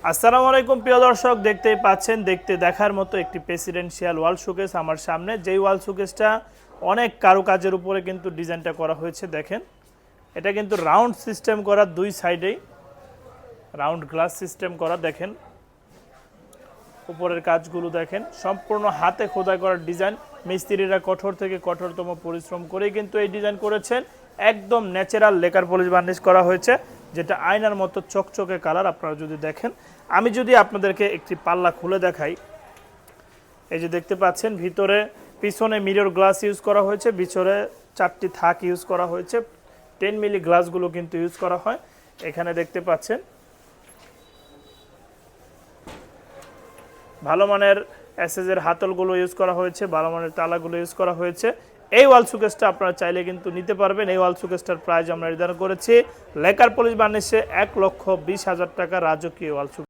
আসসালামু আলাইকুম প্রিয় দর্শক, দেখতেই পাচ্ছেন দেখতে দেখার মতো একটি প্রেসিডেন্সিয়াল ওয়াল শোকেস আমার সামনে। যেই ওয়াল শোকেসটা অনেক কারুকাজের উপরে কিন্তু ডিজাইনটা করা হয়েছে। দেখেন, এটা কিন্তু রাউন্ড সিস্টেম করা, দুই সাইডেই রাউন্ড গ্লাস সিস্টেম করা। দেখেন উপরের কাজগুলো দেখেন, সম্পূর্ণ হাতে খোদাই করা ডিজাইন। মিস্ত্রিরা কঠোর থেকে কঠোরতম পরিশ্রম করেই কিন্তু এই ডিজাইন করেছেন। একদম ন্যাচারাল লেকার পলিশ বার্নিশ করা হয়েছে, যেটা আয়নার মতো চকচকে কালার। আপনারা যদি দেখেন, আমি যদি আপনাদেরকে একটি পাল্লা খুলে দেখাই, এই যে দেখতে পাচ্ছেন ভিতরে পিছনে মিরর গ্লাস ইউজ করা হয়েছে, ভিতরে 4টি থাক ইউজ করা হয়েছে। 10 মিলি গ্লাসগুলো কিন্তু ইউজ করা হয়। এখানে দেখতে পাচ্ছেন ভালো মানের এসএসের হাতলগুলো ইউজ করা হয়েছে, ভালো মানের তালাগুলো ইউজ করা হয়েছে। এই ওয়াল শোকেসটা আপনারা চাইলে কিন্তু নিতে পারবেন। এই ওয়াল শোকেসটার প্রাইস আমরা নির্ধারণ করেছি লেকার পলিশ বার্নিশে 1,20,000 টাকা রাজকীয় ওয়াল শোকেস।